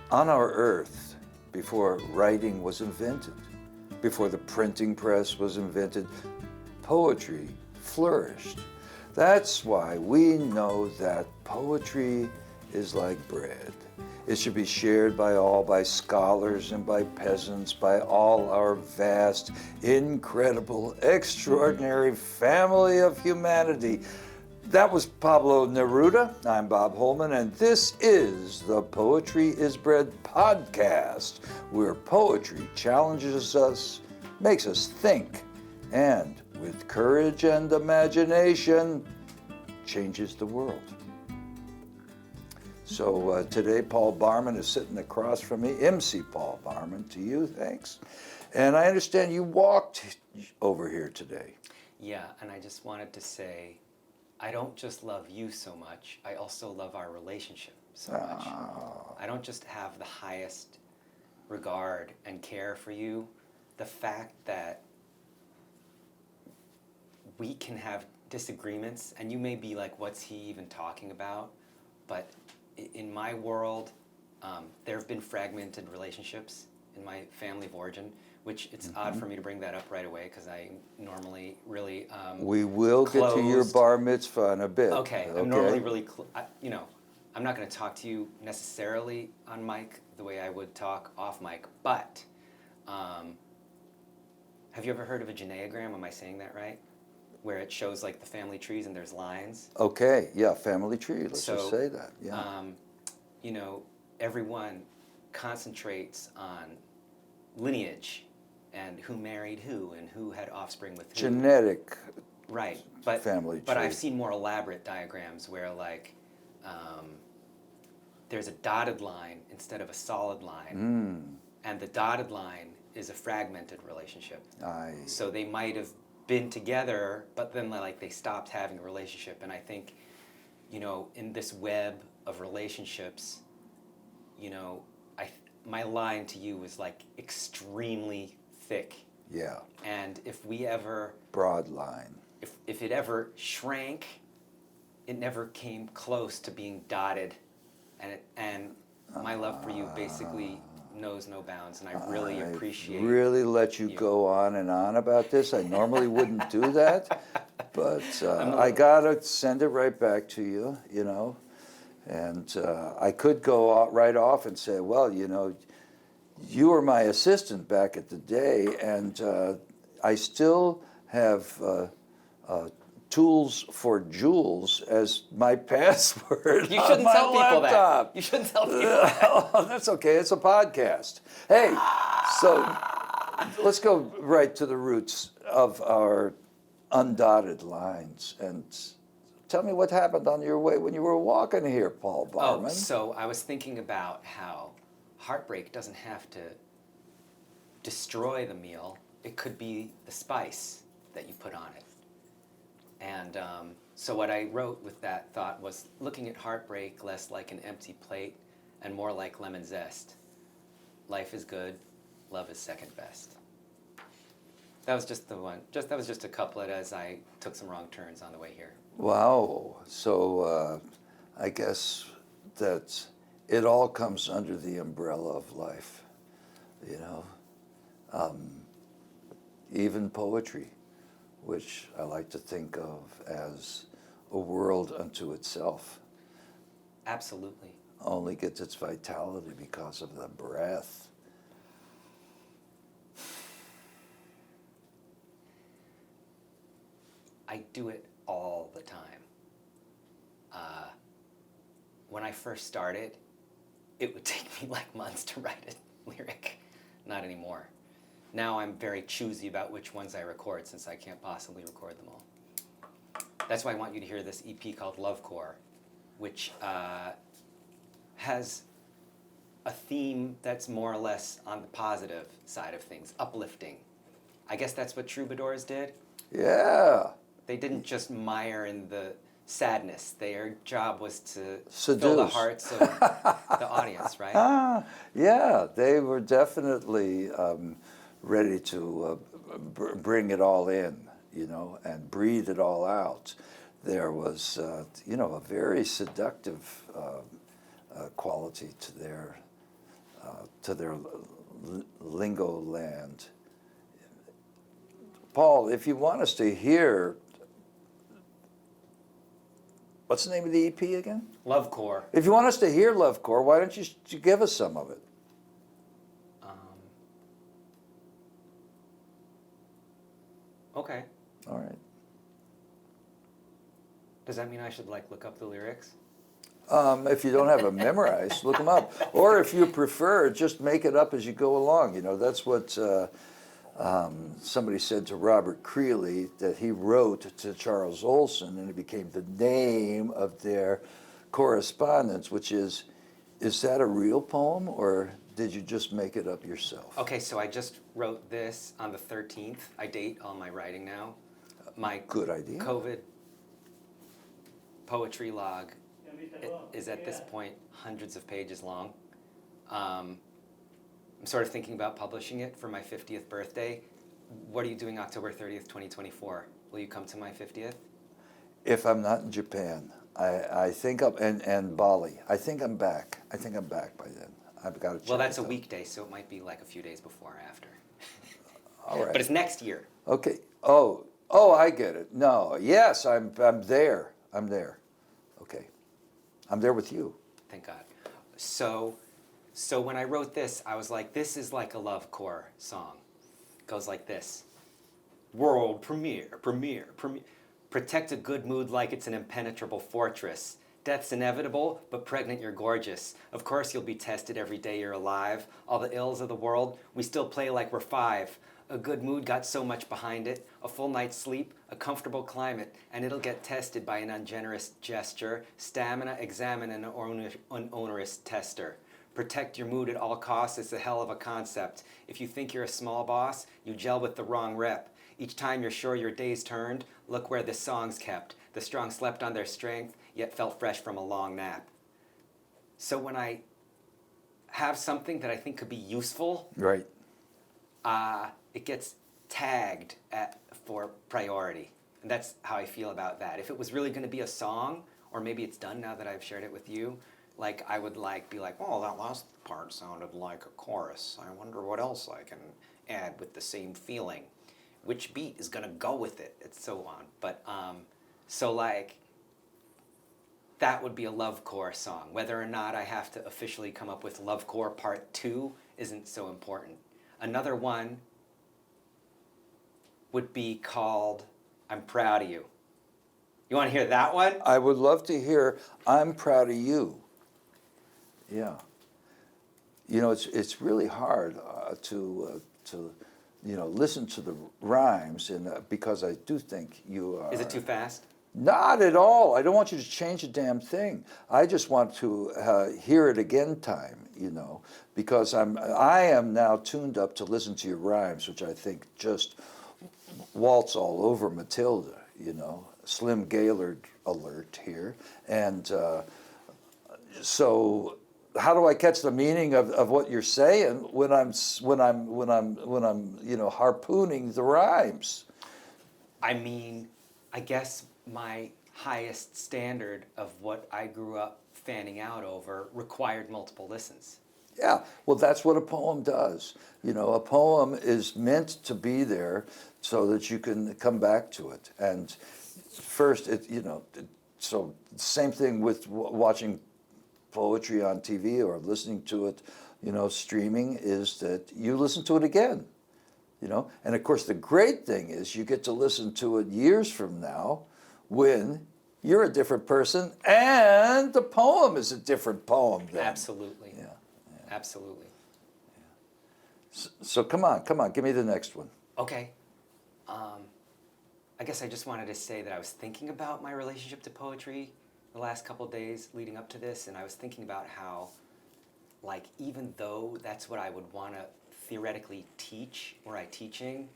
On our earth, before writing was invented, before the printing press was invented, poetry flourished. That's why we know that poetry is like bread. It should be shared by all, by scholars and by peasants, by all our vast, incredible, extraordinary family of humanity. That was Pablo Neruda. I'm Bob Holman, and this is the Poetry is Bread podcast, where poetry challenges us, makes us think, and with courage and imagination, changes the world. So today, Paul Barman is sitting across from me. MC Paul Barman, to you, thanks. And I understand you walked over here today. Yeah, and I just wanted to say, I don't just love you so much, I also love our relationship so much. I don't just have the highest regard and care for you. The fact that we can have disagreements, and you may be like, what's he even talking about? But in my world, there have been fragmented relationships in my family of origin, which it's odd for me to bring that up right away because I normally really we will closed. Get to your bar mitzvah in a bit. Okay, I'm normally really, I'm not going to talk to you necessarily on mic the way I would talk off mic, but have you ever heard of a geneagram? Am I saying that right? Where it shows like the family trees and there's lines. Okay, yeah, family tree, let's just say that, yeah. Everyone concentrates on lineage and who married who and who had offspring with who. Genetic right, but family tree. But I've seen more elaborate diagrams where like there's a dotted line instead of a solid line, and the dotted line is a fragmented relationship. So they might have been together, but then like they stopped having a relationship. And I think, in this web of relationships, my line to you was like extremely thick. Yeah. And if we ever broad line. If it ever shrank, it never came close to being dotted, and my love for you basically knows no bounds, and I really appreciate. Really let you go on and on about this. I normally wouldn't do that, but I gotta send it right back to you, and I could go right off and say, well, you were my assistant back at the day, and I still have tools for Jules as my password. You shouldn't tell people that. You shouldn't tell people that. Oh, that's okay. It's a podcast. Hey, so let's go right to the roots of our undotted lines and tell me what happened on your way when you were walking here, Paul Barman. Oh, so I was thinking about how heartbreak doesn't have to destroy the meal. It could be the spice that you put on it. And so what I wrote with that thought was looking at heartbreak less like an empty plate and more like lemon zest. Life is good, love is second best. That was just the one. That was just a couplet as I took some wrong turns on the way here. Wow. So I guess that it all comes under the umbrella of life, even poetry, which I like to think of as a world unto itself. Absolutely. Only gets its vitality because of the breath. I do it all the time. When I first started, it would take me like months to write a lyric. Not anymore. Now I'm very choosy about which ones I record since I can't possibly record them all. That's why I want you to hear this EP called Love Core, which has a theme that's more or less on the positive side of things, uplifting. I guess that's what troubadours did. Yeah. They didn't just mire in the sadness. Their job was to seduce. Fill the hearts of the audience, right? Yeah, they were definitely ready to bring it all in, and breathe it all out. There was, a very seductive quality to to their lingo land. Paul, if you want us to hear, what's the name of the EP again? Love Core. If you want us to hear Love Core, why don't you give us some of it? Okay. All right. Does that mean I should look up the lyrics? If you don't have them memorized, look them up. Or if you prefer, just make it up as you go along. You know, that's what somebody said to Robert Creeley, that he wrote to Charles Olson, and it became the name of their correspondence, which is that a real poem, or did you just make it up yourself? Okay, so I just wrote this on the 13th. I date all my writing now. My Good idea. COVID poetry log is at this point hundreds of pages long. I'm sort of thinking about publishing it for my 50th birthday. What are you doing October 30th, 2024? Will you come to my 50th? If I'm not in Japan, I think and Bali. I think I'm back. I think I'm back by then. I've got to check. Well, that's it a out. weekday, so it might be a few days before or after. All right. But it's next year. Okay. Oh, I get it. No. Yes, I'm there. I'm there. Okay. I'm there with you. Thank God. So when I wrote this, I was like, this is like a love core song. It goes like this. World premiere. Protect a good mood like it's an impenetrable fortress. Death's inevitable, but pregnant you're gorgeous. Of course you'll be tested every day you're alive. All the ills of the world, we still play like we're 5. A good mood got so much behind it. A full night's sleep, a comfortable climate, and it'll get tested by an ungenerous gesture. Stamina, examine an onerous tester. Protect your mood at all costs, it's a hell of a concept. If you think you're a small boss, you gel with the wrong rep. Each time you're sure your day's turned, look where the song's kept. The strong slept on their strength, yet felt fresh from a long nap. So when I have something that I think could be useful, Right. it gets tagged for priority. And that's how I feel about that. If it was really going to be a song, or maybe it's done now that I've shared it with you, I would be like, oh, that last part sounded like a chorus. I wonder what else I can add with the same feeling. Which beat is going to go with it, and so on. But, that would be a love core song. Whether or not I have to officially come up with Love Core Part 2 isn't so important. Another one would be called I'm Proud of You. You want to hear that one? I would love to hear I'm Proud of You. Yeah. You know, it's really hard to listen to the rhymes, and because I do think you are. Is it too fast? Not at all. I don't want you to change a damn thing. I just want to hear it again time, because I am now tuned up to listen to your rhymes, which I think just waltz all over Matilda, Slim Gaillard alert here. And so how do I catch the meaning of what you're saying when I'm harpooning the rhymes? I mean, I guess my highest standard of what I grew up fanning out over required multiple listens. Yeah, well, that's what a poem does. A poem is meant to be there so that you can come back to it. And first, so same thing with watching poetry on TV or listening to it, streaming, is that you listen to it again, And of course, the great thing is you get to listen to it years from now when you're a different person and the poem is a different poem then. Absolutely. Yeah. Absolutely. Yeah. So come on, give me the next one. Okay. I guess I just wanted to say that I was thinking about my relationship to poetry the last couple of days leading up to this, and I was thinking about how, even though that's what I would want to theoretically teach were I teaching,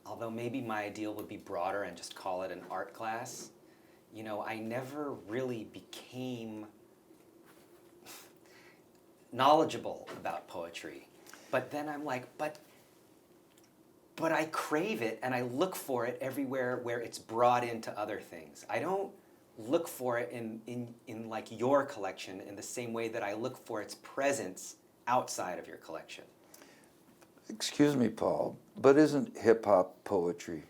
although maybe my ideal would be broader and just call it an art class, I never really became knowledgeable about poetry. But then I'm like, but I crave it and I look for it everywhere where it's brought into other things. I don't look for it in like your collection in the same way that I look for its presence outside of your collection. Excuse me, Paul, but isn't hip hop poetry?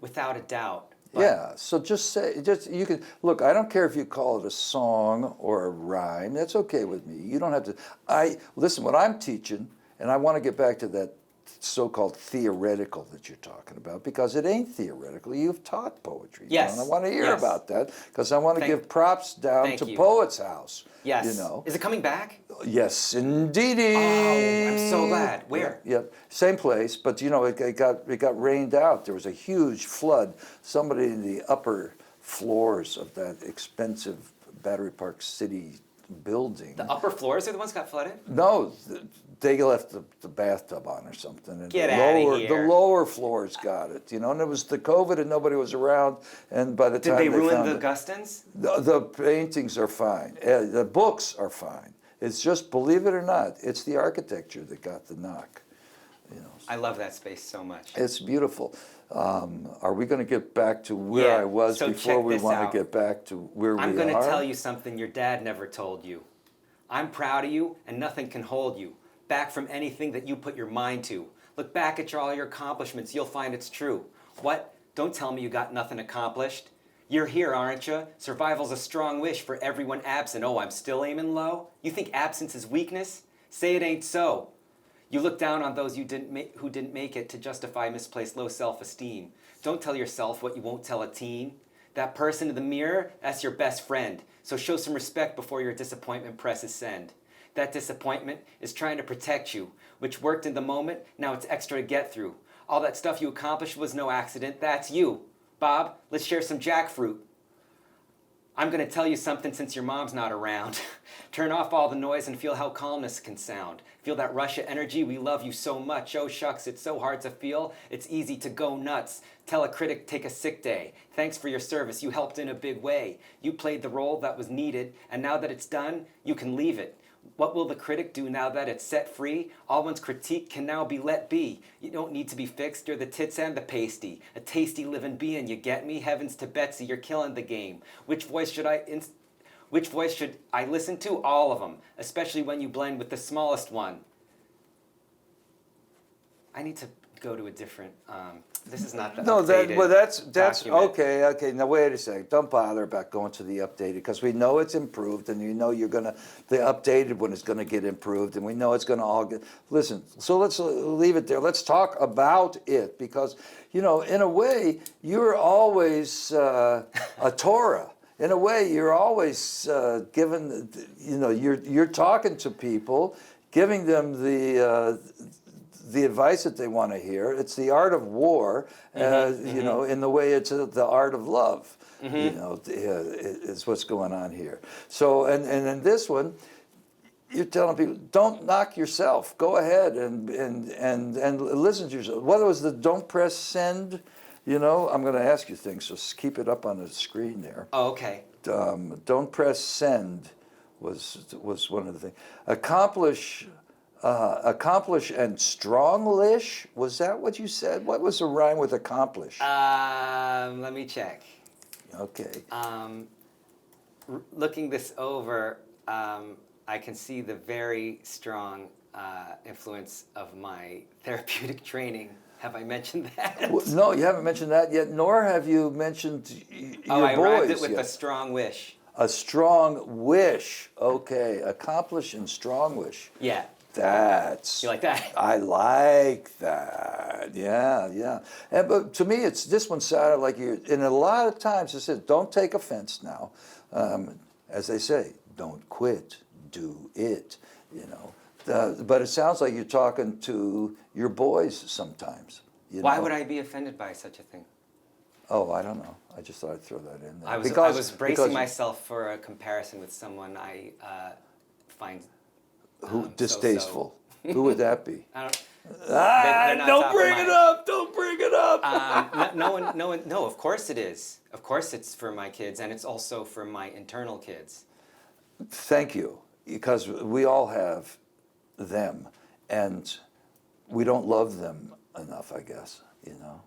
Without a doubt. But Yeah, so just say, just you can look. I don't care if you call it a song or a rhyme. That's okay with me. You don't have to. Listen. What I'm teaching, and I want to get back to that so-called theoretical that you're talking about, because it ain't theoretical. You've taught poetry. Yes. And I want to hear Yes. about that, because I want to give props down Thank to you. Poet's House. Yes. You know. Is it coming back? Yes, indeed. Oh, I'm so glad. Where? Yeah, same place, but you know, it got rained out. There was a huge flood. Somebody in the upper floors of that expensive Battery Park City building. The upper floors are the ones that got flooded? No, they left the bathtub on or something. And Get the outta lower, here. The lower floors got it, you know, and it was the COVID and nobody was around. And by the Did time they ruin found the it, Gustons? the paintings are fine. The books are fine. It's just, believe it or not, it's the architecture that got the knock. You know, I love that space so much. it's beautiful. Are we going to get back to where Yeah, I was so before check we this want out. to get back to where we are? I'm going to tell you something your dad never told you. I'm proud of you, and nothing can hold you back from anything that you put your mind to. Look back at all your accomplishments, you'll find it's true. What? Don't tell me you got nothing accomplished. You're here, aren't you? Survival's a strong wish for everyone absent. Oh, I'm still aiming low? You think absence is weakness? Say it ain't so. You look down on those who didn't make it to justify misplaced low self-esteem. Don't tell yourself what you won't tell a teen. That person in the mirror, that's your best friend. So show some respect before your disappointment presses send. That disappointment is trying to protect you, which worked in the moment, now it's extra to get through. All that stuff you accomplished was no accident, that's you. Bob, let's share some jackfruit. I'm going to tell you something since your mom's not around. Turn off all the noise and feel how calmness can sound. Feel that rush of energy, we love you so much. Oh shucks, it's so hard to feel. It's easy to go nuts. Tell a critic, take a sick day. Thanks for your service, you helped in a big way. You played the role that was needed, and now that it's done, you can leave it. What will the critic do now that it's set free? All one's critique can now be let be. You don't need to be fixed, you're the tits and the pasty. A tasty living being, you get me? Heavens to Betsy, you're killing the game. Which voice should I listen to? All of them, especially when you blend with the smallest one. I need to go to a different, this is not the updated that's document. okay. Now wait a second. Don't bother about going to the updated, because we know it's improved, and you know the updated one is gonna get improved, and we know it's gonna all get. Listen, so let's leave it there. Let's talk about it, because you know, in a way, you're always a Torah. In a way, you're always given. You know, you're talking to people, giving them the advice that they want to hear. It's the art of war, you know, in the way it's the art of love. You know, is what's going on here. So, and in this one, you're telling people, don't knock yourself. Go ahead and listen to yourself. Whether it was the don't press send, you know, I'm going to ask you things, so keep it up on the screen there. Oh, okay. Don't press send was one of the things. Accomplish and stronglish? Was that what you said? What was the rhyme with accomplish? Let me check. Okay. Looking this over, I can see the very strong influence of my therapeutic training. Have I mentioned that? Well, no, you haven't mentioned that yet, nor have you mentioned your I boys rhymed it with yet. a strong wish. A strong wish. Okay. Accomplish and strong wish. Yeah. That's. You like that? I like that. Yeah. But to me, this one sounded like you. And a lot of times it says, "Don't take offense now," as they say, "Don't quit, do it." You know. But it sounds like you're talking to your boys sometimes. Why would I be offended by such a thing? Oh, I don't know. I just thought I'd throw that in there. I was bracing myself for a comparison with someone I find. Who distasteful? Who would that be? I don't. Don't bring it up! Don't bring it up! No. Of course it is. Of course it's for my kids, and it's also for my internal kids. Thank you, because we all have them, and we don't love them enough, I guess. You know,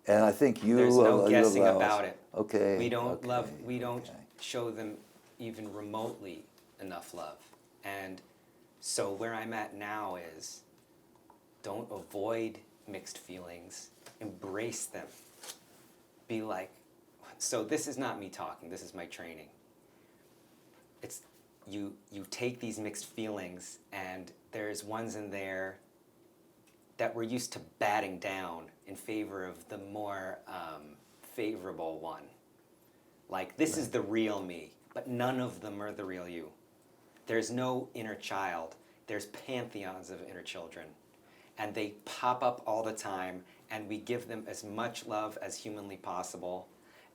And I think you There's no you guessing allow us- about it. Okay. We don't okay, love, we don't okay. show them even remotely enough love. And so where I'm at now is don't avoid mixed feelings, embrace them. Be like, so this is not me talking, this is my training. It's you take these mixed feelings and there's ones in there that we're used to batting down in favor of the more favorable one. Like, this is the real me, but none of them are the real you. There's no inner child. There's pantheons of inner children. And they pop up all the time, and we give them as much love as humanly possible.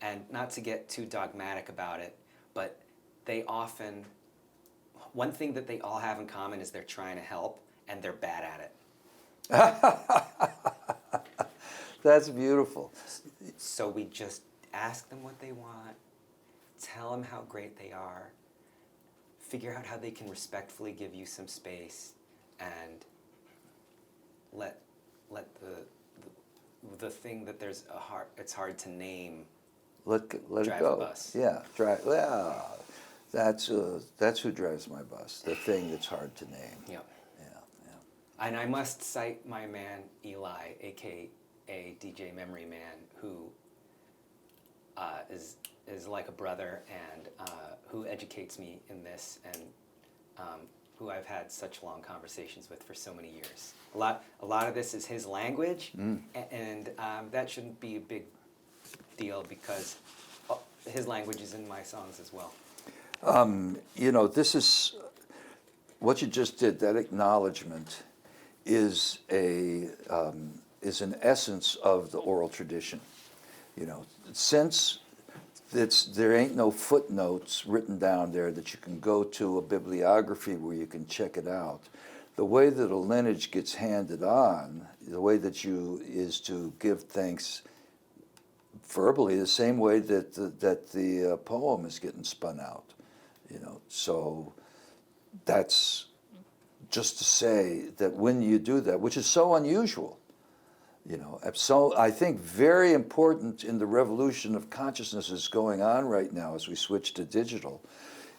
And not to get too dogmatic about it, but they often, one thing that they all have in common is they're trying to help, and they're bad at it. That's beautiful. So we just ask them what they want, tell them how great they are, figure out how they can respectfully give you some space, and let the thing that there's it's hard to name. Let it Drive go. the bus. Yeah, drive. Yeah, that's who drives my bus. The thing that's hard to name. Yep. Yeah. And I must cite my man Eli, aka DJ Memory Man, who is like a brother and who educates me in this, and who I've had such long conversations with for so many years. A lot of this is his language, and that shouldn't be a big deal because his language is in my songs as well. This is what you just did. That acknowledgement is is an essence of the oral tradition. Since there ain't no footnotes written down there that you can go to a bibliography where you can check it out. The way that a lineage gets handed on, the way that is to give thanks verbally, the same way that the poem is getting spun out. So that's just to say that when you do that, which is so unusual, so I think very important in the revolution of consciousness is going on right now as we switch to digital,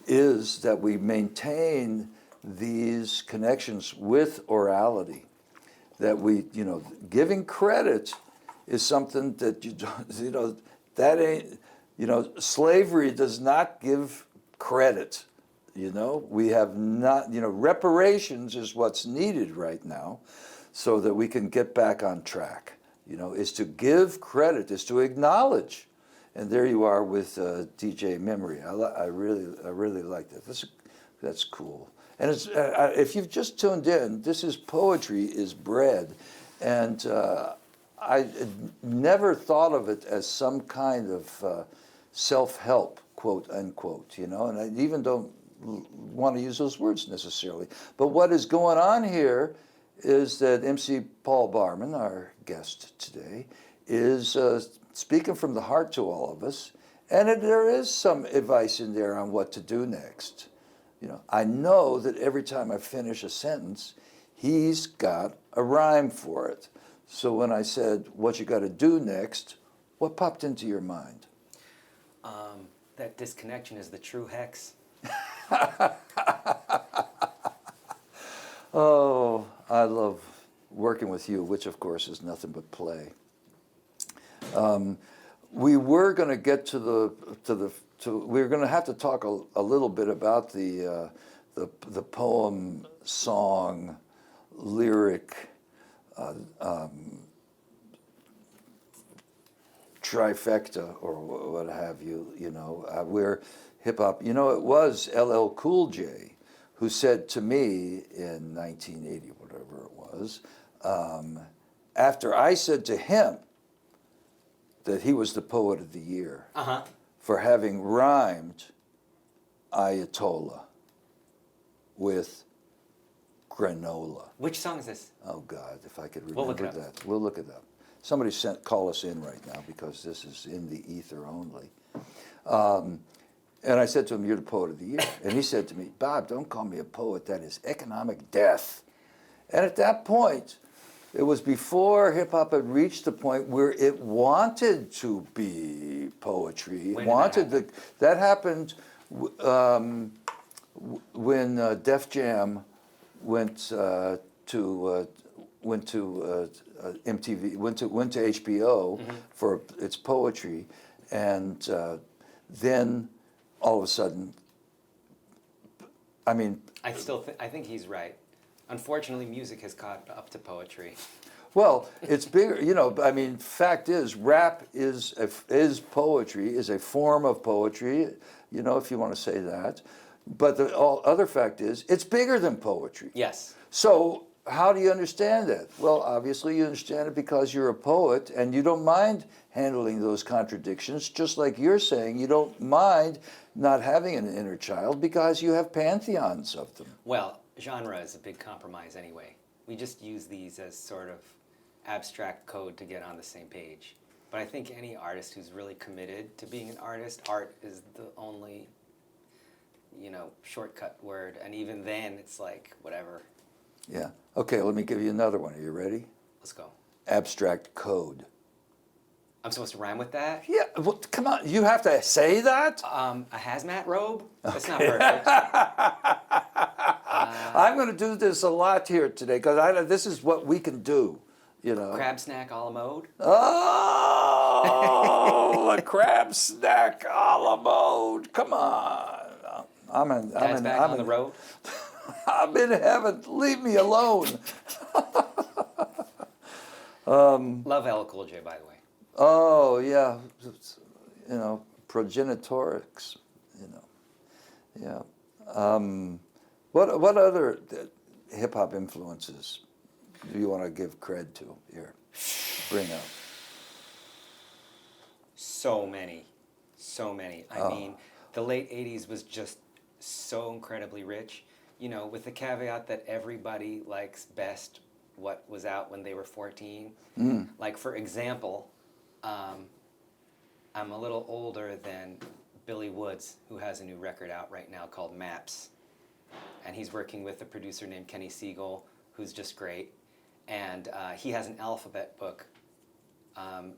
is that we maintain these connections with orality. That we, giving credit is something that you don't, that ain't, slavery does not give credit. We have not, reparations is what's needed right now so that we can get back on track, is to give credit, is to acknowledge. And there you are with DJ Memory. I really like that. That's cool. And it's, if you've just tuned in, this is Poetry is Bread. And I never thought of it as some kind of self-help, quote unquote, and I even don't want to use those words necessarily. But what is going on here is that MC Paul Barman, our guest today, is speaking from the heart to all of us, and there is some advice in there on what to do next. I know that every time I finish a sentence, he's got a rhyme for it. So when I said, what you got to do next, what popped into your mind? That disconnection is the true hex. Oh, I love working with you, which of course is nothing but play. We were going to get to we were going to have to talk a little bit about the poem, song, lyric, trifecta, or what have you. We're hip hop. It was LL Cool J who said to me in 1980, whatever it was, after I said to him that he was the poet of the year for having rhymed Ayatollah with granola. Which song is this? Oh God, if I could remember We'll look it up. that. We'll look it up. Somebody call us in right now because this is in the ether only. And I said to him, you're the poet of the year. And he said to me, Bob, don't call me a poet. That is economic death. And at that point, It was before hip hop had reached the point where it wanted to be poetry. It When did that wanted happen? that happened when Def Jam went to MTV, went to HBO for its poetry, and then all of a sudden, I mean, I think he's right. Unfortunately, music has caught up to poetry. well, it's bigger. I mean, fact is, rap is poetry, is a form of poetry. If you want to say that. But the other fact is, it's bigger than poetry. Yes. So how do you understand that? Well, obviously you understand it because you're a poet and you don't mind handling those contradictions, just like you're saying you don't mind not having an inner child because you have pantheons of them. Well, genre is a big compromise anyway. We just use these as sort of abstract code to get on the same page. But I think any artist who's really committed to being an artist, art is the only, shortcut word. And even then, it's like, whatever. Yeah. Okay, let me give you another one. Are you ready? Let's go. Abstract code. I'm supposed to rime with that? Yeah, well, come on. You have to say that? A hazmat robe? That's not perfect. I'm going to do this a lot here today because this is what we can do. Crab snack a la mode? Oh, a crab snack a la mode. Come on. Dad's back on the road? I'm in heaven. Leave me alone. Love LL Cool J, by the way. Oh, yeah. Progenitorics. Yeah. What other hip hop influences do you want to give cred to here? Bring up. So many. I mean, the late 80s was just so incredibly rich, with the caveat that everybody likes best what was out when they were 14. Like, for example, I'm a little older than Billy Woods, who has a new record out right now called Maps. And he's working with a producer named Kenny Siegel, who's just great. And he has an alphabet book.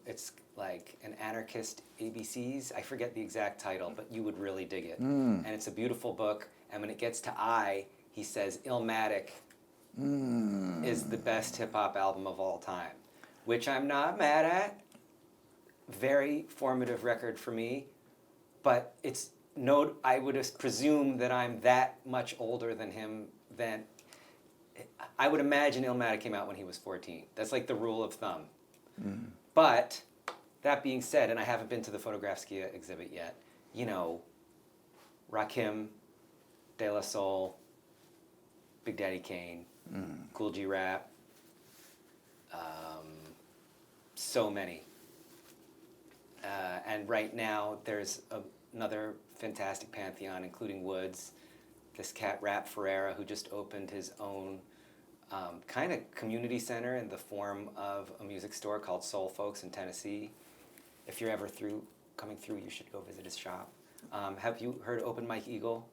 It's like an anarchist ABCs. I forget the exact title, but you would really dig it. And it's a beautiful book. And when it gets to I, he says Illmatic is the best hip-hop album of all time, which I'm not mad at. Very formative record for me. But I would presume that I'm that much older than him. I would imagine Illmatic came out when he was 14. That's like the rule of thumb. But that being said, and I haven't been to the Photografskia exhibit yet, Rakim, De La Soul, Big Daddy Kane, Cool G Rap, so many. And right now there's another fantastic pantheon, including Woods, this cat Rap Ferreira, who just opened his own kind of community center in the form of a music store called Soul Folks in Tennessee. If you're ever coming through, you should go visit his shop. Have you heard Open Mike Eagle?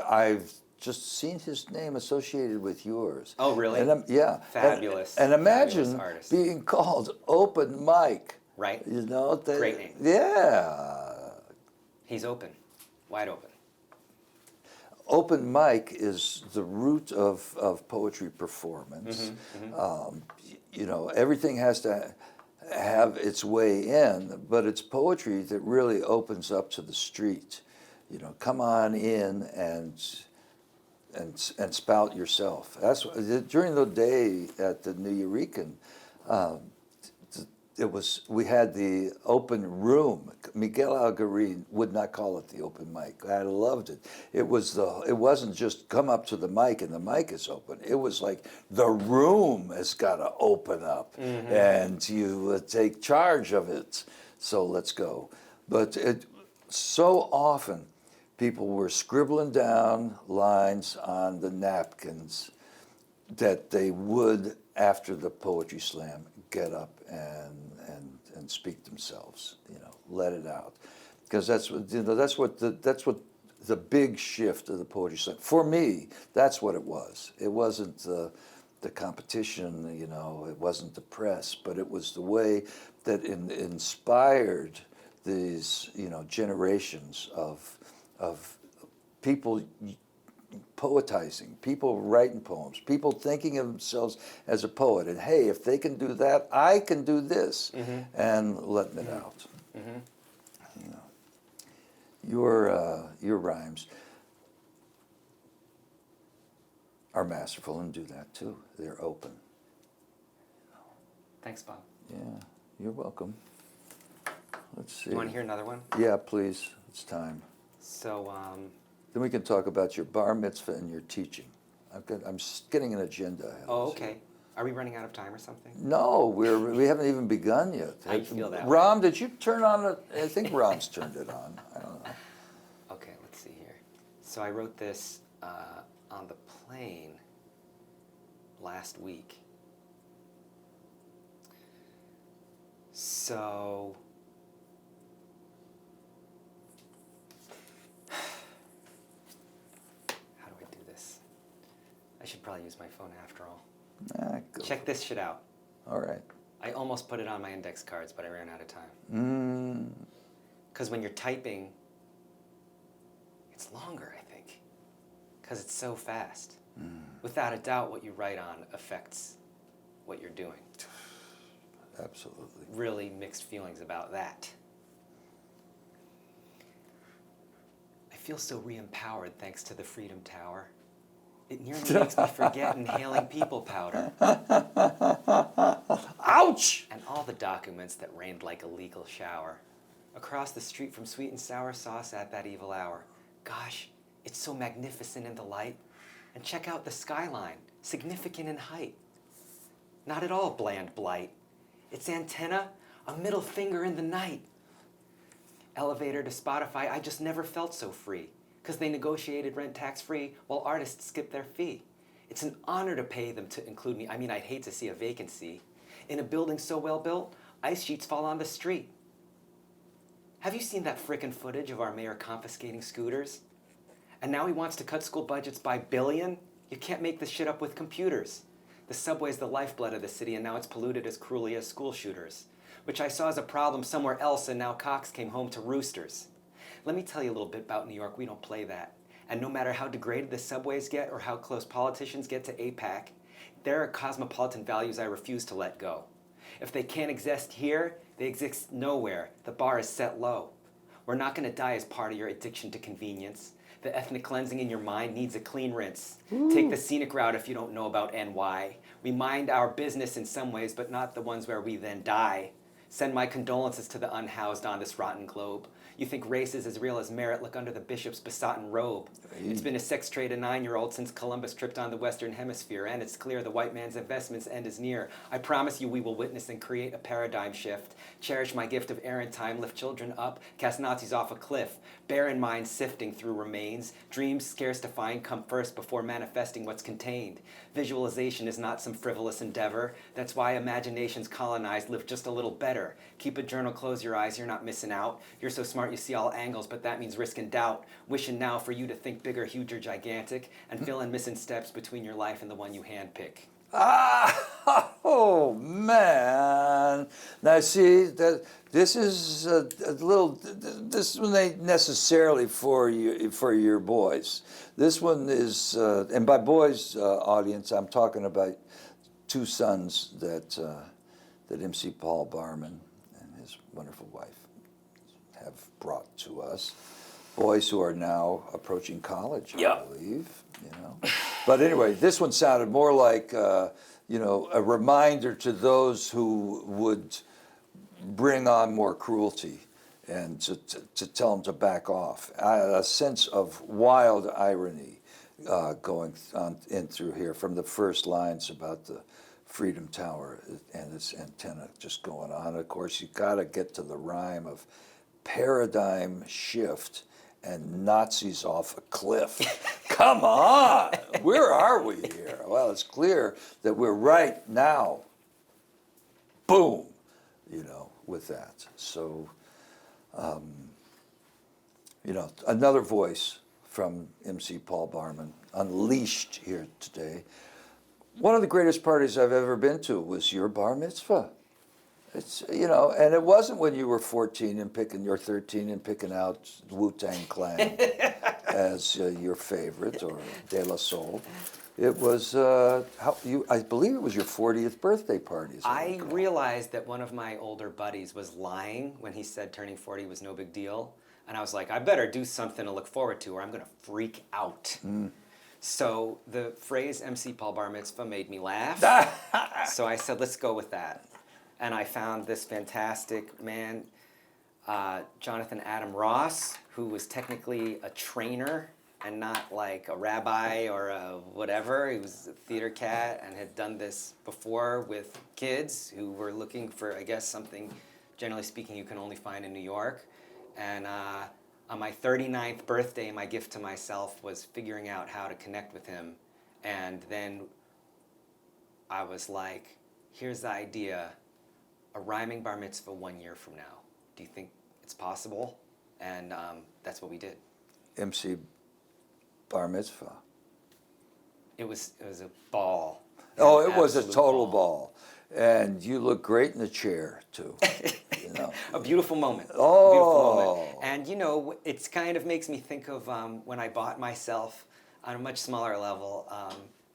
I've just seen his name associated with yours. Oh, really? Yeah. Fabulous. And imagine fabulous artist. being called Open Mike. Right. Great name. Yeah. He's open. Wide open. Open mic is the root of poetry performance. Everything has to have its way in, but it's poetry that really opens up to the street. Come on in and spout yourself. That's during the day at the New Eurekan. We had the open room. Miguel Algarin would not call it the open mic. I loved it. It wasn't just come up to the mic and the mic is open. It was like the room has got to open up and you take charge of it. So let's go. But so often people were scribbling down lines on the napkins that they would, after the poetry slam, get up and speak themselves, let it out, because that's what the big shift of the poetry slam. For me, that's what it was. It wasn't the competition, you know, it wasn't the press, but it was the way that inspired these, you know, generations of people poetizing, people writing poems, people thinking of themselves as a poet, and hey, if they can do that, I can do this, and letting it out. You know, your rhymes are masterful and do that too. They're open. Thanks, Bob. Yeah, you're welcome. Let's see. You want to hear another one? Yeah, please. It's time. So, Then we can talk about your bar mitzvah and your teaching. I'm getting an agenda ahead. oh, okay. Are we running out of time or something? No, we haven't even begun yet. I feel that Ram, did you turn on it? I think Ram's turned it on. I don't know. Okay, let's see here. So I wrote this on the plane last week. So how do I do this? I should probably use my phone after all. Go. Check this shit out. All right. I almost put it on my index cards, but I ran out of time. Because when you're typing, it's longer, I think. Because it's so fast. Without a doubt, what you write on affects what you're doing. Absolutely. Really mixed feelings about that. I feel so re-empowered thanks to the Freedom Tower. It nearly makes me forget inhaling people powder. Ouch! And all the documents that rained like a legal shower. Across the street from sweet and sour sauce at that evil hour. Gosh, it's so magnificent in the light. And check out the skyline, significant in height. Not at all bland blight. Its antenna, a middle finger in the night. Elevator to Spotify, I just never felt so free. Because they negotiated rent tax-free while artists skip their fee. It's an honor to pay them to include me. I mean, I'd hate to see a vacancy. In a building so well built, ice sheets fall on the street. Have you seen that frickin' footage of our mayor confiscating scooters? And now he wants to cut school budgets by billion? You can't make this shit up with computers. The subway's the lifeblood of the city, and now it's polluted as cruelly as school shooters, which I saw as a problem somewhere else, and now Cox came home to roosters. Let me tell you a little bit about New York. We don't play that. And no matter how degraded the subways get or how close politicians get to AIPAC, there are cosmopolitan values I refuse to let go. If they can't exist here, they exist nowhere. The bar is set low. We're not going to die as part of your addiction to convenience. The ethnic cleansing in your mind needs a clean rinse. Take the scenic route if you don't know about NY. We mind our business in some ways, but not the ones where we then die. Send my condolences to the unhoused on this rotten globe. You think race is as real as merit, look under the bishop's besotten robe. It's been a sex trade of 9-year-olds since Columbus tripped on the Western Hemisphere, and it's clear the white man's investment's end is near. I promise you we will witness and create a paradigm shift. Cherish my gift of errant time, lift children up, cast Nazis off a cliff. Bear in mind sifting through remains. Dreams scarce to find come first before manifesting what's contained. Visualization is not some frivolous endeavor. That's why imaginations colonized live just a little better. Keep a journal, close your eyes, you're not missing out. You're so smart you see all angles, but that means risk and doubt. Wishing now for you to think bigger, huge, or gigantic, and fill in missing steps between your life and the one you handpick. Oh man! Now see that this is a little. This one ain't necessarily for you, for your boys. This one is, and by boys audience, I'm talking about two sons that MC Paul Barman and his wonderful wife have brought to us. Boys who are now approaching college, I believe. You know, but anyway, this one sounded more like you know, a reminder to those who would bring on more cruelty, and to tell them to back off. A sense of wild irony going on in through here from the first lines about the Freedom Tower and its antenna just going on. Of course, you got to get to the rhyme of paradigm shift and Nazis off a cliff. Come on! Where are we here? Well, it's clear that we're right now. Boom! You know, with that. So, you know, another voice from MC Paul Barman, unleashed here today. One of the greatest parties I've ever been to was your bar mitzvah. It's, and it wasn't when you were 14 and picking, or 13 and picking out Wu-Tang Clan as your favorite, or De La Soul. It was, I believe it was your 40th birthday party. I realized that one of my older buddies was lying when he said turning 40 was no big deal. And I was like, I better do something to look forward to or I'm going to freak out. So the phrase MC Paul Bar Mitzvah made me laugh. So I said, let's go with that. And I found this fantastic man, Jonathan Adam Ross, who was technically a trainer and not like a rabbi or a whatever. He was a theater cat and had done this before with kids who were looking for, I guess, something, generally speaking, you can only find in New York. And on my 39th birthday, my gift to myself was figuring out how to connect with him. And then I was like, here's the idea, a rhyming bar mitzvah 1 year from now. Do you think it's possible? And that's what we did. MC Bar Mitzvah. It was a ball. Oh, it was a Absolute total ball. And you look great in the chair, too. A beautiful moment. Oh. A beautiful moment. And, it's kind of makes me think of when I bought myself, on a much smaller level,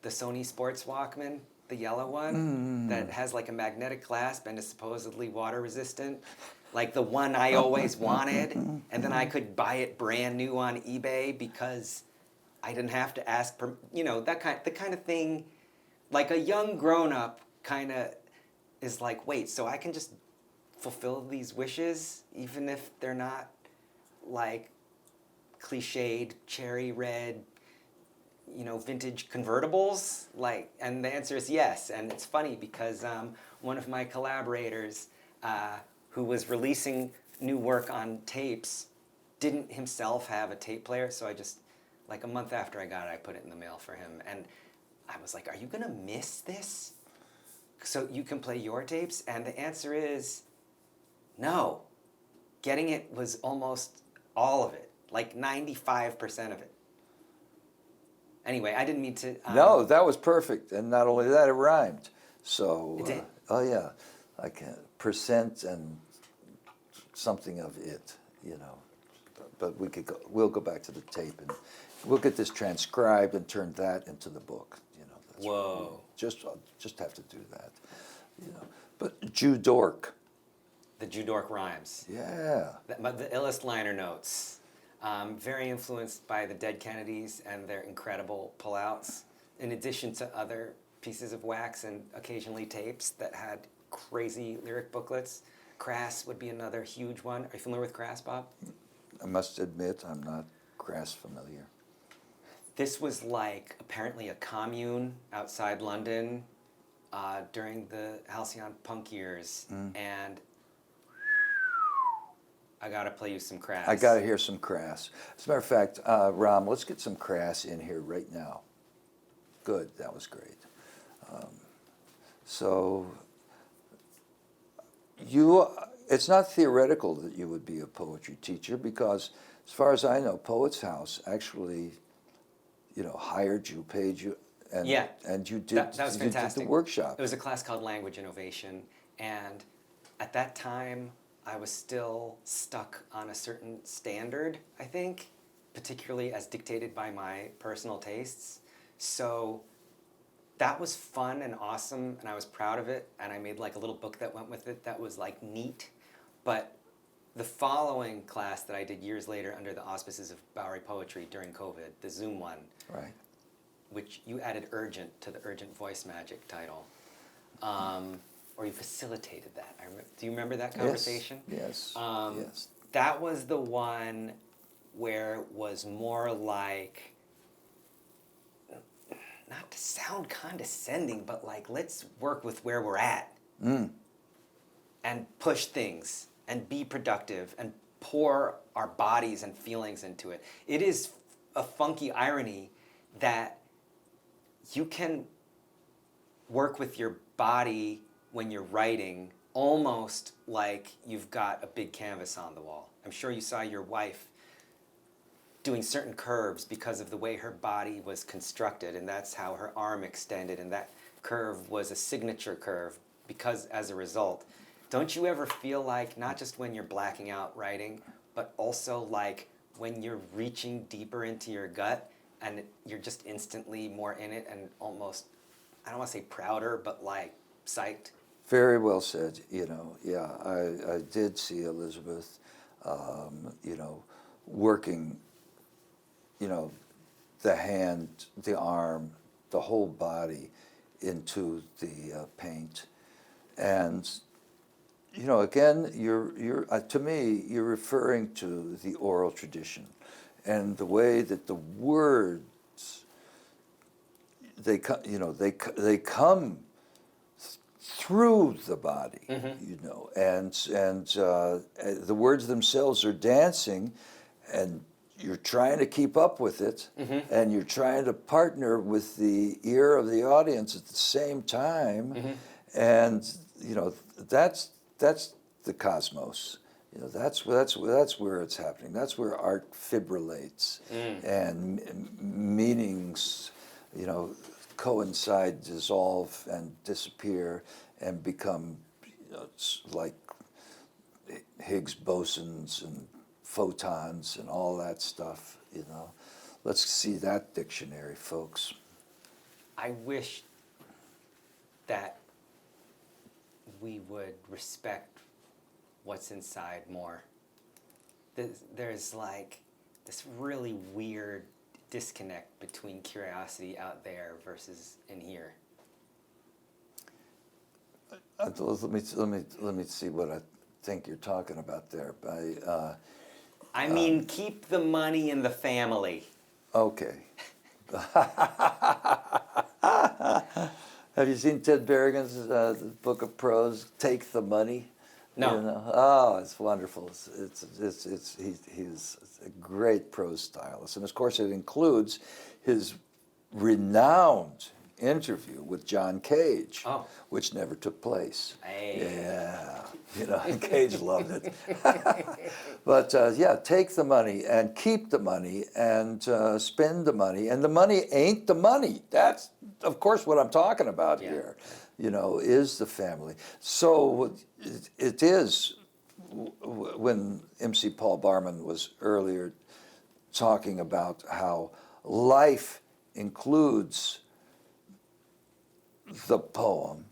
the Sony Sports Walkman, the yellow one, that has like a magnetic clasp and is supposedly water resistant. Like the one I always wanted. And then I could buy it brand new on eBay because I didn't have to ask, the kind of thing, like a young grown-up kind of is like, wait, so I can just fulfill these wishes even if they're not like cliched cherry red, vintage convertibles? Like, and the answer is yes. And it's funny because one of my collaborators who was releasing new work on tapes didn't himself have a tape player, so I just, like a month after I got it, I put it in the mail for him. And I was like, are you gonna miss this so you can play your tapes? And the answer is no. Getting it was almost all of it, like 95% of it. Anyway, I didn't mean to... No, that was perfect. And not only that, it rhymed. So, It did. Oh yeah, like percent and something of it, But we'll go back to the tape and we'll get this transcribed and turn that into the book. That's Whoa. Just have to do that. But Jew Dork. The Jew Dork rhymes. Yeah. The illest liner notes. Very influenced by the Dead Kennedys and their incredible pullouts, in addition to other pieces of wax and occasionally tapes that had crazy lyric booklets. Crass would be another huge one. Are you familiar with Crass, Bob? I must admit, I'm not Crass familiar. This was like apparently a commune outside London during the halcyon punk years, and I gotta play you some Crass. I gotta hear some Crass. As a matter of fact, Ram, let's get some Crass in here right now. Good, that was great. It's not theoretical that you would be a poetry teacher because, as far as I know, Poets House actually, hired you, paid you, and you did, that was fantastic. You did the workshop. It was a class called Language Innovation, and at that time, I was still stuck on a certain standard, I think, particularly as dictated by my personal tastes. So that was fun and awesome, and I was proud of it, and I made like a little book that went with it that was like neat. But the following class that I did years later under the auspices of Bowery Poetry during COVID, the Zoom one, right, which you added urgent to the Urgent Voice Magic title. Or you facilitated that. Do you remember that conversation? Yes. Yes. That was the one where it was more like, not to sound condescending, but like, let's work with where we're at and push things and be productive and pour our bodies and feelings into it. It is a funky irony that you can work with your body when you're writing almost like you've got a big canvas on the wall. I'm sure you saw your wife doing certain curves because of the way her body was constructed, and that's how her arm extended, and that curve was a signature curve because as a result. Don't you ever feel like, not just when you're blacking out writing, but also like when you're reaching deeper into your gut and you're just instantly more in it and almost, I don't want to say prouder, but like psyched? Very well said. Yeah, I did see Elizabeth, working, the hand, the arm, the whole body into the paint. And, again, you're to me, you're referring to the oral tradition and the way that the words, they come through the body, and the words themselves are dancing, and you're trying to keep up with it, and you're trying to partner with the ear of the audience at the same time, and that's the cosmos. That's where it's happening. That's where art fibrillates, and meanings, coincide, dissolve, and disappear, and become like Higgs bosons and photons and all that stuff. Let's see that dictionary, folks. I wish that we would respect what's inside more. There's like this really weird disconnect between curiosity out there versus in here. Let me see what I think you're talking about there. I mean, keep the money in the family. Okay. Have you seen Ted Berrigan's book of prose, Take the Money? No. Oh, it's wonderful. He's a great prose stylist, and of course it includes his renowned interview with John Cage, which never took place. Hey. Yeah, and Cage loved it. But take the money and keep the money and spend the money, and the money ain't the money. That's of course what I'm talking about here. Is the family. So it is, when MC Paul Barman was earlier talking about how life includes the poem,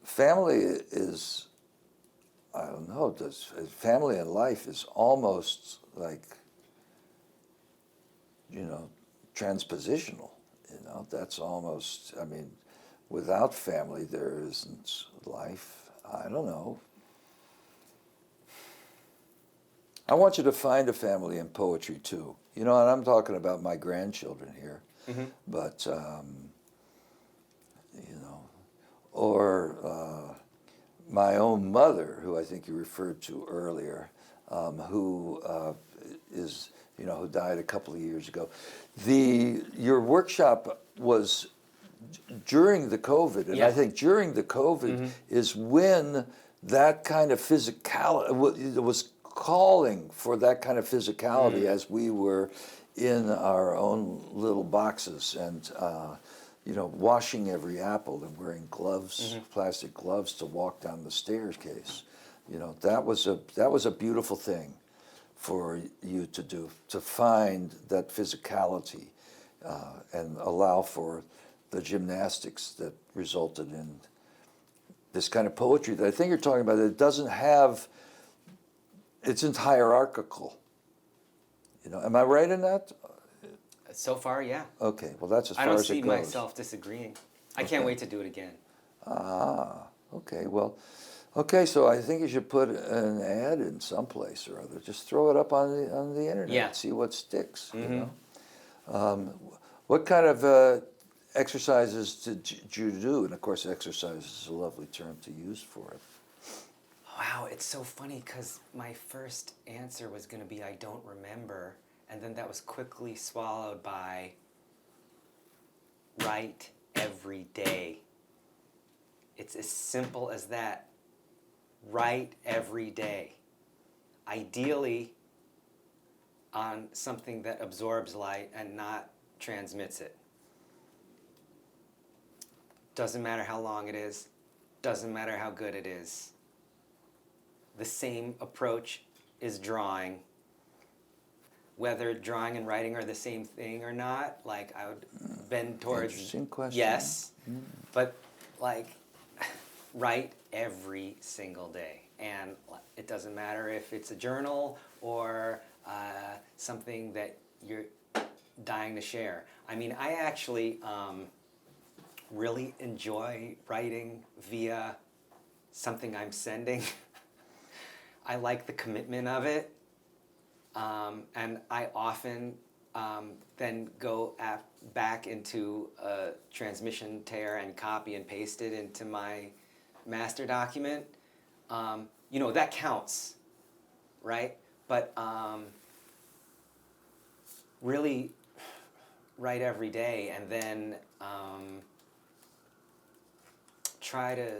family is, I don't know, family and life is almost like, transpositional. That's almost, without family there isn't life. I don't know. I want you to find a family in poetry too. And I'm talking about my grandchildren here, but, or my own mother, who I think you referred to earlier, who is, who died a couple of years ago. Your workshop was during the COVID, and I think during the COVID is when that kind of physicality, it was calling for that kind of physicality as we were in our own little boxes and, washing every apple and wearing gloves, plastic gloves to walk down the staircase. That was a beautiful thing for you to do, to find that physicality and allow for the gymnastics that resulted in this kind of poetry that I think you're talking about. It doesn't have, it's hierarchical. Am I right in that? So far, yeah. Okay, well that's as far I don't as it see goes. myself disagreeing. I can't wait to do it again. Okay, well, so I think you should put an ad in someplace or other. Just throw it up on the internet and see what sticks. What kind of exercises did you do? And of course, exercise is a lovely term to use for it. Wow, it's so funny because my first answer was going to be I don't remember, and then that was quickly swallowed by write every day. It's as simple as that. Write every day. Ideally, on something that absorbs light and not transmits it. Doesn't matter how long it is, doesn't matter how good it is. The same approach is drawing. Whether drawing and writing are the same thing or not, like I would bend towards Interesting question. yes, but like write every single day. And it doesn't matter if it's a journal or something that you're dying to share. I mean, I actually really enjoy writing via something I'm sending. I like the commitment of it. And I often then go back into a transmission tear and copy and paste it into my master document. That counts, right? But really write every day and then try to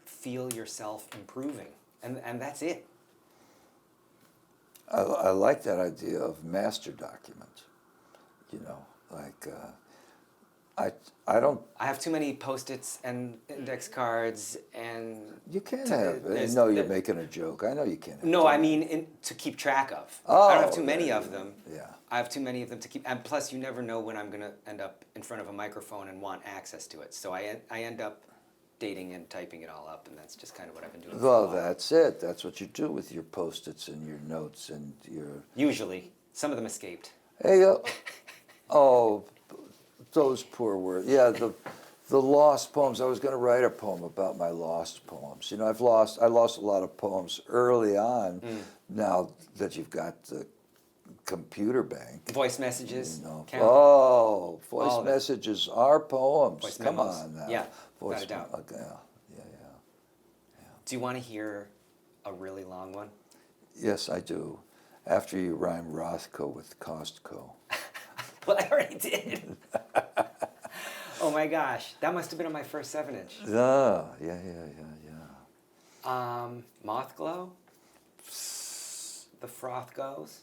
feel yourself improving. And that's it. I like that idea of master document. I don't. I have too many Post-its and index cards and. You can't have. I know you're making a joke. I know you can't have. No, I mean to keep track of. Oh, I don't have too many of them. Yeah. I have too many of them to keep, and plus you never know when I'm gonna end up in front of a microphone and want access to it. So I end up dating and typing it all up, and that's just kind of what I've been doing. Well, that's it. That's what you do with your Post-its and your notes and your. Usually, some of them escaped. Hey, oh, those poor words. Yeah, the lost poems. I was going to write a poem about my lost poems. I lost a lot of poems early on. Now that you've got the computer bank. Voice messages. Count. Oh, voice messages are poems. Voice Come memos. on now. Yeah, voice without a doubt. Yeah. Do you want to hear a really long one? Yes, I do. After you rhyme Rothko with Costco. Well, I already did. Oh my gosh, that must have been on my first 7-inch. Yeah. Moth glow. The froth goes.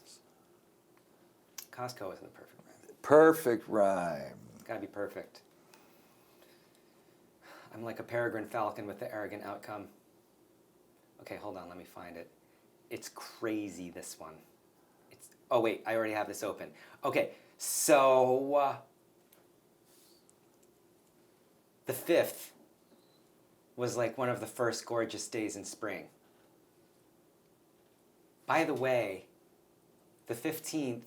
Costco isn't the perfect rhyme. Perfect rhyme. It's gotta be perfect. I'm like a peregrine falcon with the arrogant outcome. Okay, hold on, let me find it. It's crazy, this one. Oh wait, I already have this open. Okay, so the 5th was like one of the first gorgeous days in spring. By the way, the 15th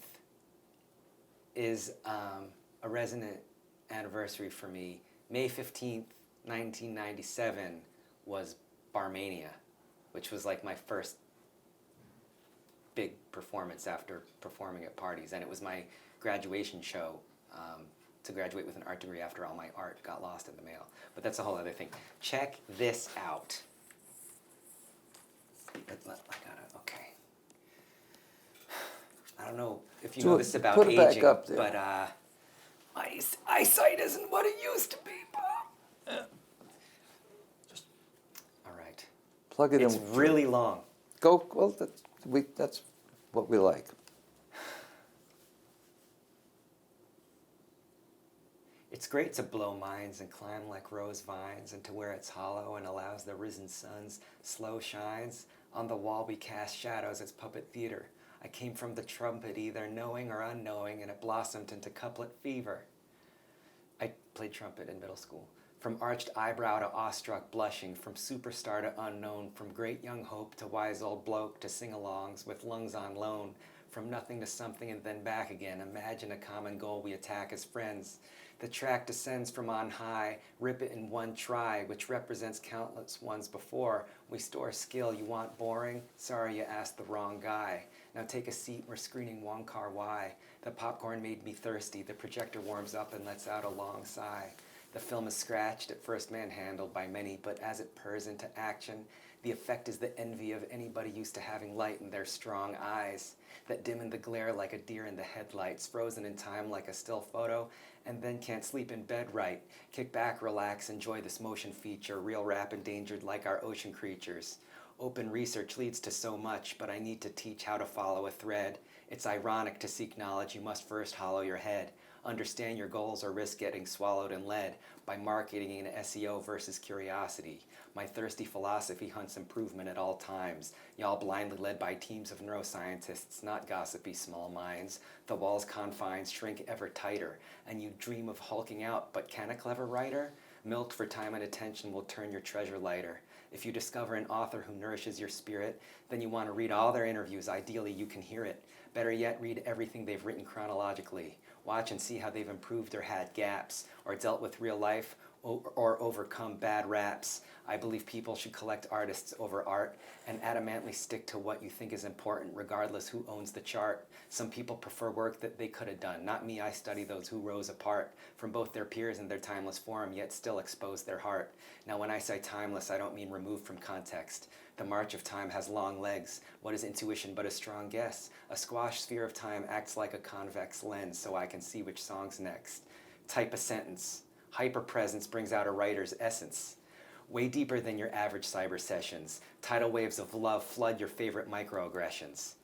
is a resonant anniversary for me. May 15th, 1997 was Barmania, which was like my first big performance after performing at parties. And it was my graduation show to graduate with an art degree after all my art got lost in the mail. But that's a whole other thing. Check this out. Okay. I don't know if you know this about put it back aging, up there. but my eyesight isn't what it used to be, Bob. All right. Plug it in. It's really long. Go. Well, that's what we like. It's great to blow minds and climb like rose vines, and to where it's hollow and allows the risen sun's slow shines. On the wall we cast shadows as puppet theater. I came from the trumpet, either knowing or unknowing, and it blossomed into couplet fever. I played trumpet in middle school. From arched eyebrow to awestruck blushing, from superstar to unknown, from great young hope to wise old bloke to sing-alongs with lungs on loan, from nothing to something and then back again. Imagine a common goal we attack as friends. The track descends from on high, rip it in one try, which represents countless ones before. We store skill you want boring? Sorry you asked the wrong guy. Now take a seat, we're screening Wong Kar-wai. The popcorn made me thirsty, the projector warms up and lets out a long sigh. The film is scratched, at first manhandled by many, but as it purrs into action, the effect is the envy of anybody used to having light in their strong eyes, that dim in the glare like a deer in the headlights, frozen in time like a still photo, and then can't sleep in bed right. Kick back, relax, enjoy this motion feature, real rap endangered like our ocean creatures. Open research leads to so much, but I need to teach how to follow a thread. It's ironic to seek knowledge, you must first hollow your head. Understand your goals or risk getting swallowed in lead by marketing and SEO versus curiosity. My thirsty philosophy hunts improvement at all times. Y'all blindly led by teams of neuroscientists, not gossipy small minds. The wall's confines shrink ever tighter, and you dream of hulking out, but can a clever writer? Milk for time and attention will turn your treasure lighter. If you discover an author who nourishes your spirit, then you want to read all their interviews. Ideally, you can hear it. Better yet, read everything they've written chronologically. Watch and see how they've improved or had gaps, or dealt with real life, or overcome bad raps. I believe people should collect artists over art and adamantly stick to what you think is important, regardless who owns the chart. Some people prefer work that they could have done. Not me, I study those who rose apart from both their peers and their timeless form, yet still expose their heart. Now, when I say timeless, I don't mean removed from context. The march of time has long legs. What is intuition but a strong guess? A squash sphere of time acts like a convex lens, so I can see which song's next. Type a sentence. Hyperpresence brings out a writer's essence. Way deeper than your average cyber sessions. Tidal waves of love flood your favorite microaggressions.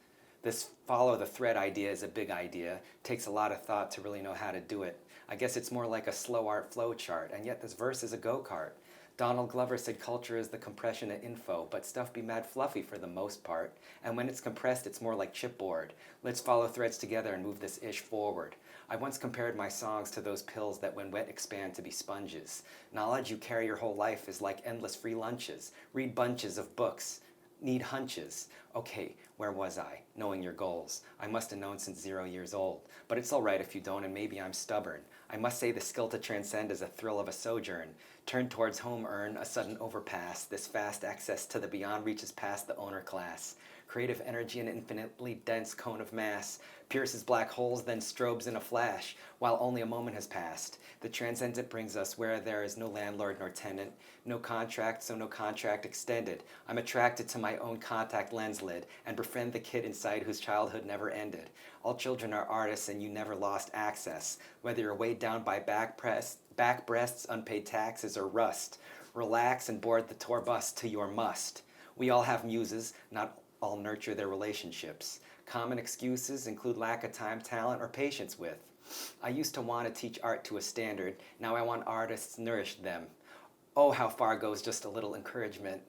This follow the thread idea is a big idea. Takes a lot of thought to really know how to do it. I guess it's more like a slow art flow chart, and yet this verse is a go-kart. Donald Glover said culture is the compression of info, but stuff be mad fluffy for the most part. And when it's compressed, it's more like chipboard. Let's follow threads together and move this ish forward. I once compared my songs to those pills that when wet expand to be sponges. Knowledge you carry your whole life is like endless free lunches. Read bunches of books. Need hunches. Okay, where was I? Knowing your goals. I must have known since 0 years old. But it's all right if you don't, and maybe I'm stubborn. I must say the skill to transcend is a thrill of a sojourn. Turn towards home, earn a sudden overpass. This fast access to the beyond reaches past the owner class. Creative energy, an infinitely dense cone of mass, pierces black holes, then strobes in a flash, while only a moment has passed. The transcendent brings us where there is no landlord nor tenant, no contract, so no contract extended. I'm attracted to my own contact lens lid and befriend the kid inside whose childhood never ended. All children are artists and you never lost access, whether you're weighed down by back breasts, unpaid taxes, or rust. Relax and board the tour bus to your must. We all have muses, not all nurture their relationships. Common excuses include lack of time, talent, or patience with. I used to want to teach art to a standard. Now I want artists nourished them. Oh, how far goes just a little encouragement.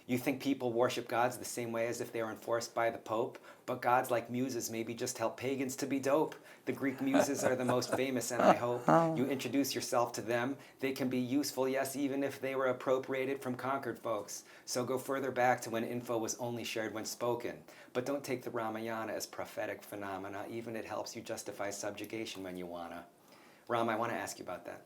You think people worship gods the same way as if they were enforced by the Pope, but gods like muses maybe just help pagans to be dope. The Greek muses are the most famous, and I hope you introduce yourself to them. They can be useful, yes, even if they were appropriated from conquered folks. So go further back to when info was only shared when spoken. But don't take the Ramayana as prophetic phenomena, even it helps you justify subjugation when you wanna. Ram, I want to ask you about that.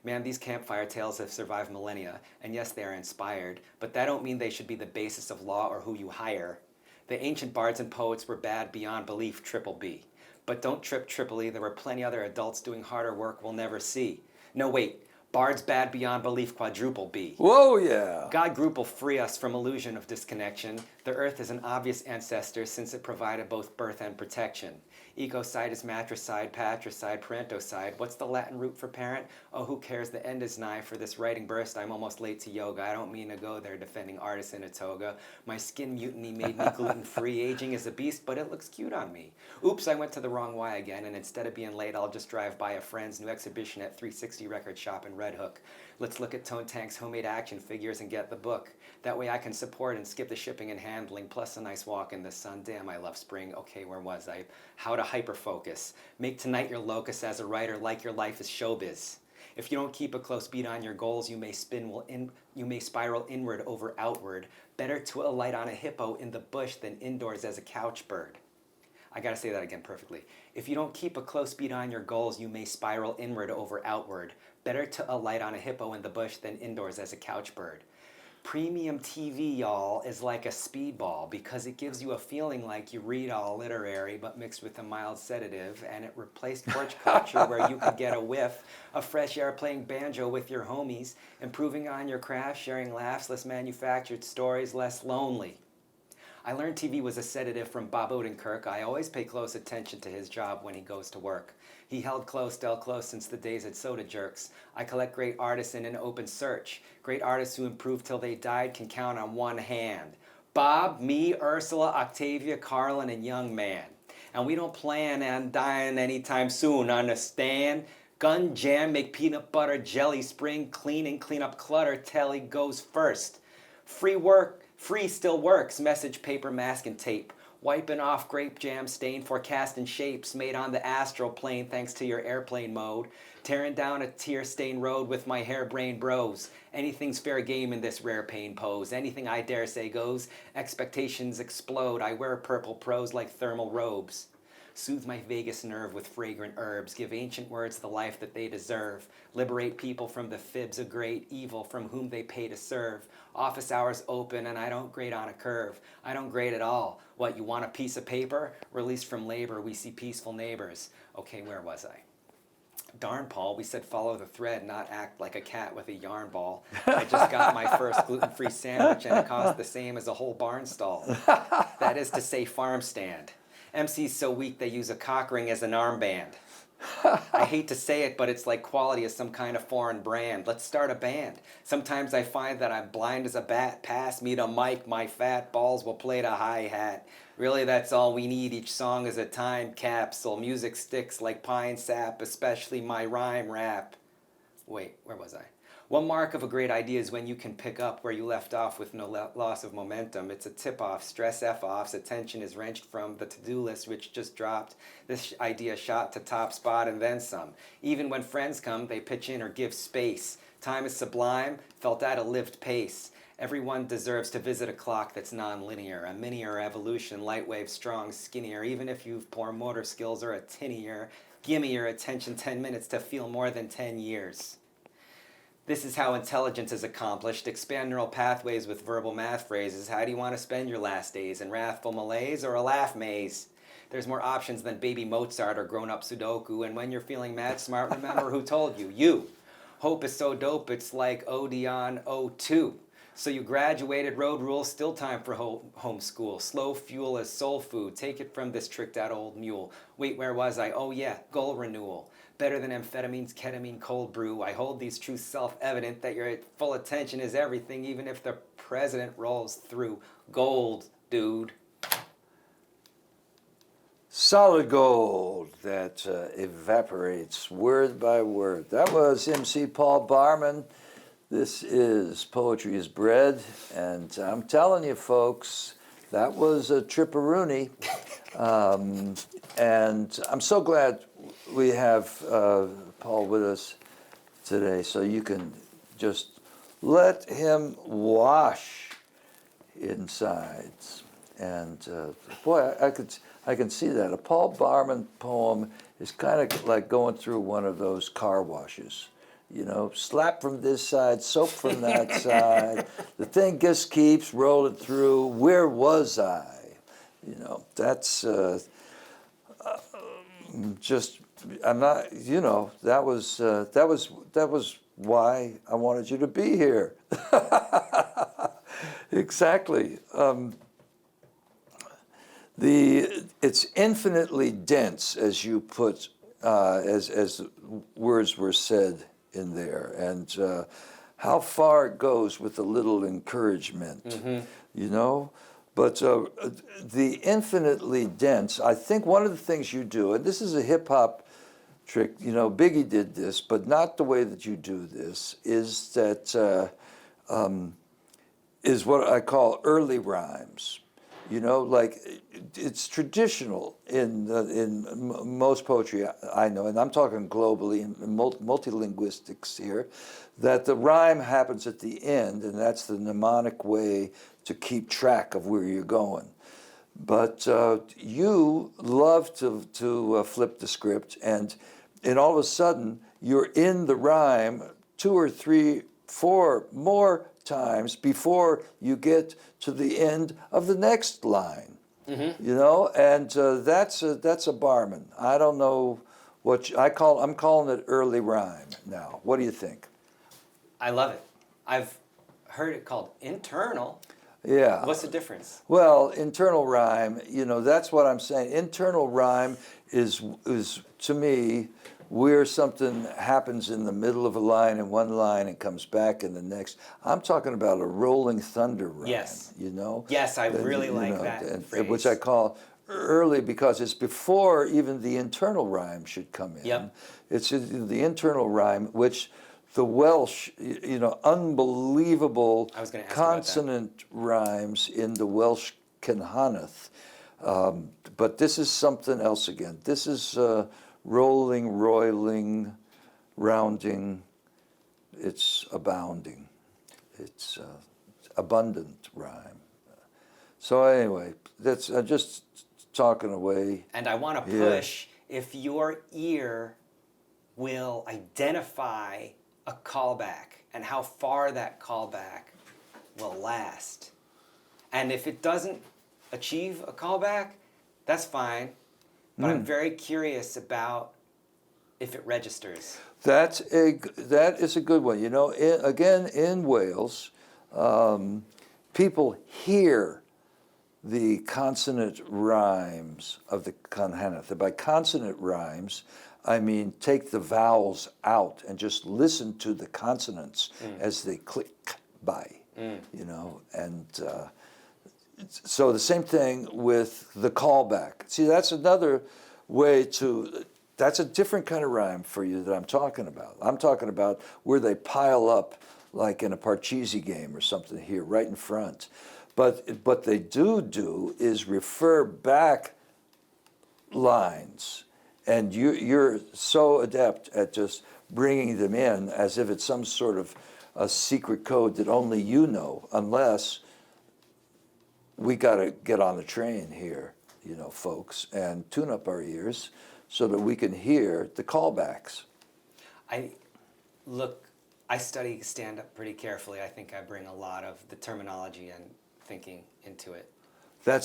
Man, these campfire tales have survived millennia, and yes, they are inspired, but that don't mean they should be the basis of law or who you hire. The ancient bards and poets were bad beyond belief, triple B. But don't trip Tripoli, there were plenty other adults doing harder work we'll never see. No, wait, bards bad beyond belief, quadruple B. Whoa, yeah. God group will free us from illusion of disconnection. The earth is an obvious ancestor since it provided both birth and protection. Ecocide is matricide, patricide, parentocide. What's the Latin root for parent? Oh, who cares? The end is nigh. For this writing burst, I'm almost late to yoga. I don't mean to go there defending artists in a toga. My skin mutiny made me gluten-free. Aging is a beast, but it looks cute on me. Oops, I went to the wrong Y again, and instead of being late, I'll just drive by a friend's new exhibition at 360 Record Shop in Red Hook. Let's look at Tone Tank's homemade action figures and get the book. That way I can support and skip the shipping and handling, plus a nice walk in the sun. Damn, I love spring. Okay, where was I? How to hyperfocus. Make tonight your locus as a writer, like your life is showbiz. If you don't keep a close beat on your goals, you may spiral inward over outward. Better to alight on a hippo in the bush than indoors as a couch bird. I gotta say that again perfectly. If you don't keep a close beat on your goals, you may spiral inward over outward. Better to alight on a hippo in the bush than indoors as a couch bird. Premium TV, y'all, is like a speedball because it gives you a feeling like you read all literary but mixed with a mild sedative, and it replaced porch culture where you could get a whiff of fresh air playing banjo with your homies, improving on your craft, sharing laughs, less manufactured stories, less lonely. I learned TV was a sedative from Bob Odenkirk. I always pay close attention to his job when he goes to work. He held close, dealt close since the days at Soda Jerks. I collect great artists in an open search. Great artists who improved till they died can count on one hand. Bob, me, Ursula, Octavia, Carlin, and Young Man. And we don't plan on dying anytime soon, understand? Gun jam, make peanut butter jelly, spring clean and clean up clutter, telly goes first. Free still works, message, paper, mask, and tape. Wiping off grape jam stain, forecasting shapes made on the astral plane thanks to your airplane mode. Tearing down a tear-stained road with my harebrained bros. Anything's fair game in this rare pain pose. Anything I dare say goes. Expectations explode. I wear purple prose like thermal robes. Soothe my vagus nerve with fragrant herbs. Give ancient words the life that they deserve. Liberate people from the fibs of great evil from whom they pay to serve. Office hours open and I don't grade on a curve. I don't grade at all. What, you want a piece of paper? Released from labor, we see peaceful neighbors. Okay, where was I? Darn, Paul, we said follow the thread, not act like a cat with a yarn ball. I just got my first gluten-free sandwich and it cost the same as a whole barn stall. That is to say farm stand. MC's so weak they use a cock ring as an armband. I hate to say it, but it's like quality is some kind of foreign brand. Let's start a band. Sometimes I find that I'm blind as a bat. Pass me the mic, my fat balls will play the hi-hat. Really, that's all we need. Each song is a time capsule. Music sticks like pine sap, especially my rhyme rap. Wait, where was I? One mark of a great idea is when you can pick up where you left off with no loss of momentum. It's a tip-off, stress F-offs, attention is wrenched from the to-do list which just dropped. This idea shot to top spot and then some. Even when friends come, they pitch in or give space. Time is sublime, felt at a lived pace. Everyone deserves to visit a clock that's non-linear, a minier evolution, light wave, strong, skinnier. Even if you've poor motor skills or a tinnier, gimme your attention 10 minutes to feel more than 10 years. This is how intelligence is accomplished. Expand neural pathways with verbal math phrases. How do you want to spend your last days? In wrathful malaise or a laugh maze? There's more options than baby Mozart or grown-up Sudoku. And when you're feeling mad smart, remember who told you. You. Hope is so dope, it's like Odeon O2. So you graduated, road rules, still time for homeschool. Slow fuel is soul food. Take it from this tricked out old mule. Wait, where was I? Oh yeah, goal renewal. Better than amphetamines, ketamine, cold brew. I hold these truths self-evident that your full attention is everything, even if the president rolls through. Gold, dude. Solid gold that evaporates word by word. That was MC Paul Barman. This is Poetry is Bread, and I'm telling you, folks, that was a tripperoonie. And I'm so glad we have Paul with us today, so you can just let him wash insides. And boy, I can see that. A Paul Barman poem is kind of like going through one of those car washes. You know, slap from this side, soap from that side. The thing just keeps rolling through. Where was I? You know, that's just. I'm not. You know, that was why I wanted you to be here. Exactly. It's infinitely dense, as you put, as words were said in there, and how far it goes with a little encouragement, you know. But the infinitely dense, I think one of the things you do, and this is a hip hop trick, you know, Biggie did this, but not the way that you do this, is that is what I call early rhymes. You know, like it's traditional in most poetry I know, and I'm talking globally in multilinguistics here, that the rhyme happens at the end, and that's the mnemonic way to keep track of where you're going. But you love to flip the script, and all of a sudden you're in the rhyme 2 or 3, 4 more times before you get to the end of the next line. You know, and that's a Barman. I don't know what I'm calling it early rhyme now. What do you think? I love it. I've heard it called internal. Yeah. What's the difference? Well, internal rhyme, you know, that's what I'm saying. Internal rhyme is to me where something happens in the middle of a line in one line and comes back in the next. I'm talking about a rolling thunder rhyme. Yes. You know? Yes, I really like know, that and, phrase. which I call early because it's before even the internal rhyme should come in. Yep. It's the internal rhyme, which the Welsh, unbelievable I was gonna ask you about that. consonant rhymes in the Welsh Cenhanaeth. But this is something else again. This is rolling, roiling, rounding. It's abounding. It's abundant rhyme. So anyway, that's just talking away. And I want to Yeah. push if your ear will identify a callback and how far that callback will last. And if it doesn't achieve a callback, that's fine. But I'm very curious about if it registers. That is a good one. Again, in Wales, people hear the consonant rhymes of the Cenhanaeth. And by consonant rhymes, I mean take the vowels out and just listen to the consonants as they click by, and so the same thing with the callback. See, that's another way that's a different kind of rhyme for you that I'm talking about. I'm talking about where they pile up like in a Parcheesi game or something here, right in front. But what they do is refer back lines, and you're so adept at just bringing them in as if it's some sort of a secret code that only you know, unless we got to get on the train here, folks, and tune up our ears so that we can hear the callbacks. I study stand-up pretty carefully. I think I bring a lot of the terminology and thinking into it. I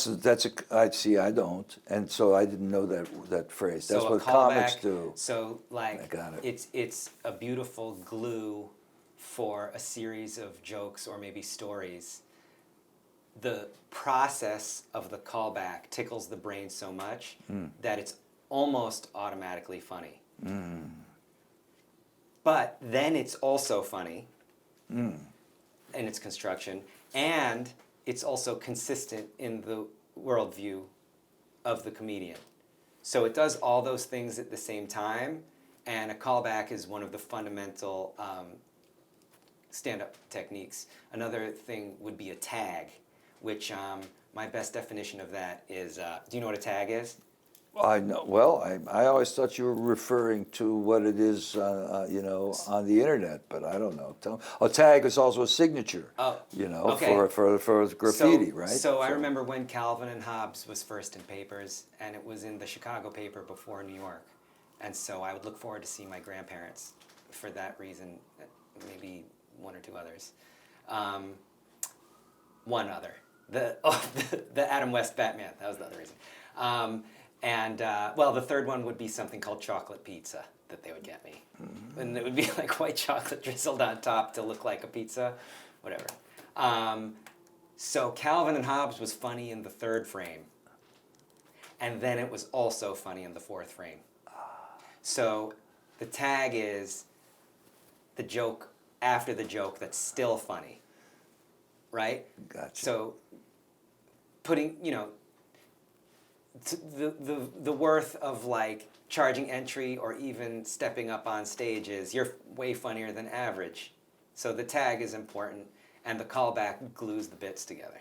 see. I don't, and so I didn't know that phrase. That's So what a comics callback, do. So I got it. it's a beautiful glue for a series of jokes or maybe stories. The process of the callback tickles the brain so much that it's almost automatically funny. But then it's also funny in its construction, and it's also consistent in the worldview of the comedian. So it does all those things at the same time, and a callback is one of the fundamental stand-up techniques. Another thing would be a tag, which my best definition of that is, do you know what a tag is? I know. Well, I always thought you were referring to what it is, on the internet, but I don't know. A tag is also a signature. Oh, for graffiti, so, right? So I remember when Calvin and Hobbes was first in papers, and it was in the Chicago paper before New York, and so I would look forward to seeing my grandparents for that reason, maybe one or two others. One other, the Adam West Batman. That was the other reason. The third one would be something called chocolate pizza that they would get me. And it would be like white chocolate drizzled on top to look like a pizza, whatever. So Calvin and Hobbes was funny in the third frame. And then it was also funny in the fourth frame. So the tag is the joke after the joke that's still funny, right? Gotcha. So putting, the worth of like charging entry or even stepping up on stage is you're way funnier than average. So the tag is important, and the callback glues the bits together.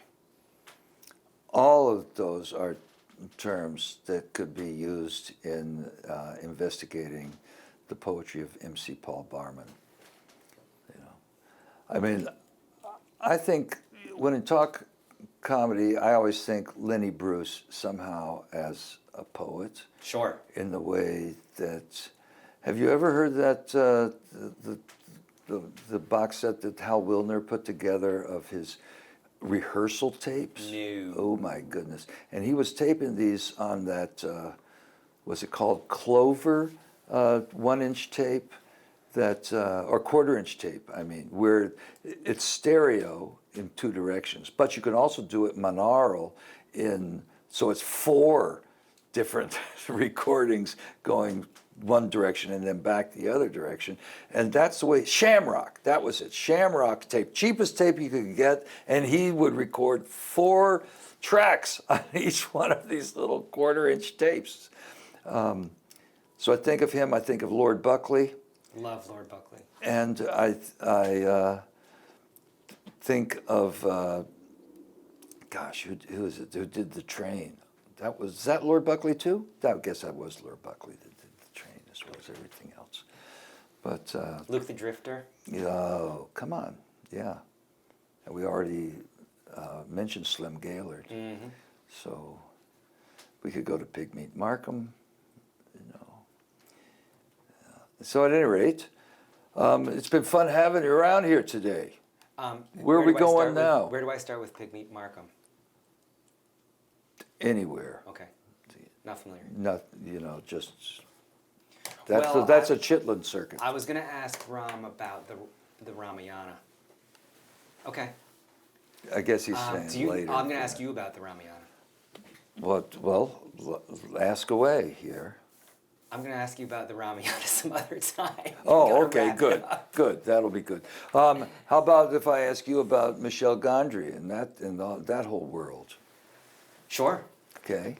All of those are terms that could be used in investigating the poetry of MC Paul Barman. I mean, I think when in talk comedy, I always think Lenny Bruce somehow as a poet. Sure. In the way that, have you ever heard that the box set that Hal Wilner put together of his rehearsal tapes? No. Oh my goodness! And he was taping these on that, was it called Clover, 1-inch tape, that or quarter-inch tape? I mean, where it's stereo in two directions, but you can also do it monaural so it's 4 different recordings going one direction and then back the other direction. And that's the way, Shamrock, that was it, Shamrock tape, cheapest tape you could get, and he would record 4 tracks on each one of these little 1/4-inch tapes. So I think of him, I think of Lord Buckley. Love Lord Buckley. And I think of, gosh, who is it, who did The Train? Is that Lord Buckley too? I guess that was Lord Buckley that did The Train as well as everything else. But Luke the Drifter. oh, come on, yeah. And we already mentioned Slim Gaillard, so we could go to Pigmeat Markham, you know. So at any rate, it's been fun having you around here today. Where are we going now? Where do I start with Pigmeat Markham? Anywhere. Okay. Not familiar. Not, you know, just Well, that's a Chitlin circuit. I was going to ask Ram about the Ramayana. Okay. I guess he's saying later. I'm going to ask you about the Ramayana. Well, ask away here. I'm going to ask you about the Ramayana some other time. Oh, Gotta okay, wrap it good, up. good. That'll be good. How about if I ask you about Michel Gondry and that whole world? Sure. Okay.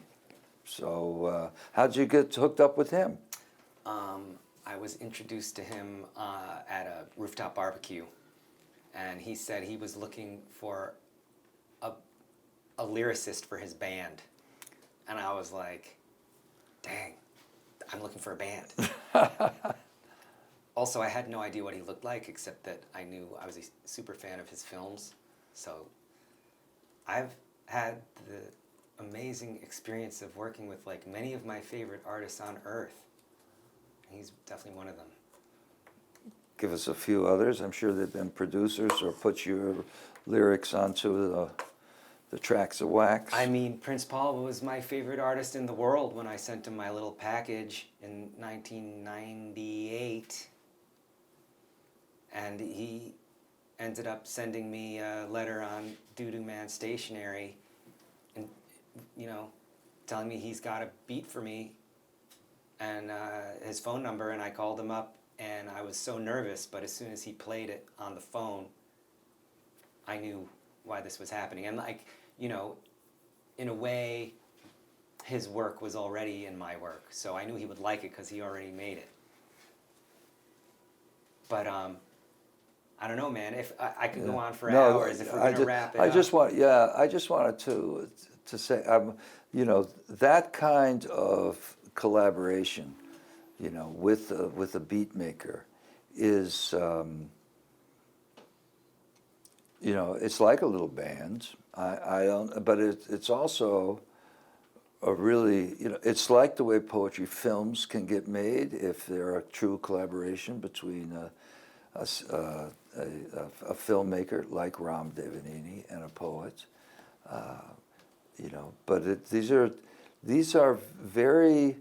So how'd you get hooked up with him? I was introduced to him at a rooftop barbecue, and he said he was looking for a lyricist for his band. And I was like, dang, I'm looking for a band. Also, I had no idea what he looked like, except that I knew I was a super fan of his films. So I've had the amazing experience of working with like many of my favorite artists on earth. He's definitely one of them. Give us a few others. I'm sure they've been producers or put your lyrics onto the tracks of wax. I mean, Prince Paul was my favorite artist in the world when I sent him my little package in 1998. And he ended up sending me a letter on Doo-Doo Man Stationery and, you know, telling me he's got a beat for me and his phone number, and I called him up, and I was so nervous, but as soon as he played it on the phone, I knew why this was happening. And like, you know, in a way, his work was already in my work, so I knew he would like it because he already made it. But I don't know, man. If I could go on for hours, if we're going to wrap it up. I just wanted to say, you know, that kind of collaboration, you know, with a beat maker is, you know, it's like a little band. I don't, but it's also a really, you know, it's like the way poetry films can get made if they're a true collaboration between a filmmaker like Ram Devanini and a poet, you know. But these are very.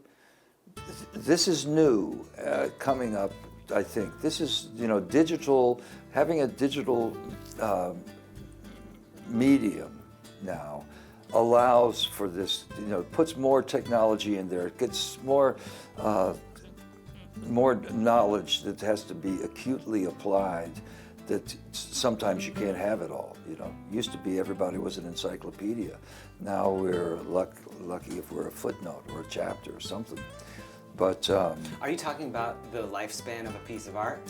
This is new, coming up. I think this is, you know, digital. Having a digital medium now allows for this. You know, puts more technology in there. It gets more knowledge that has to be acutely applied. That sometimes you can't have it all. You know, used to be everybody was an encyclopedia. Now we're lucky if we're a footnote or a chapter or something. But are you talking about the lifespan of a piece of art?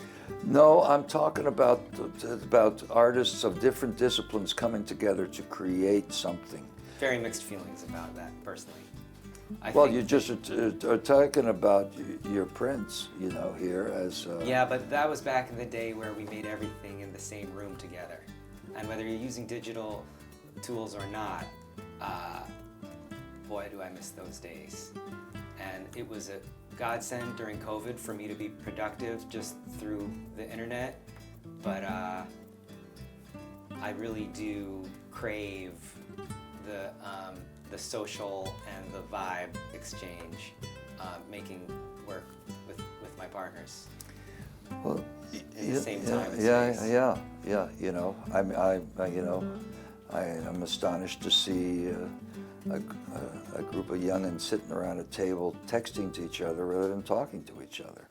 No, I'm talking about artists of different disciplines coming together to create something. Very mixed feelings about that, personally. Well, you just are talking about your prints, you know, here as... Yeah, but that was back in the day where we made everything in the same room together. And whether you're using digital tools or not, boy, do I miss those days. And it was a godsend during COVID for me to be productive just through the internet. But I really do crave the social and the vibe exchange, making work with my partners. Well, in the same time. Yeah. You know, I am astonished to see a group of youngins sitting around a table texting to each other rather than talking to each other.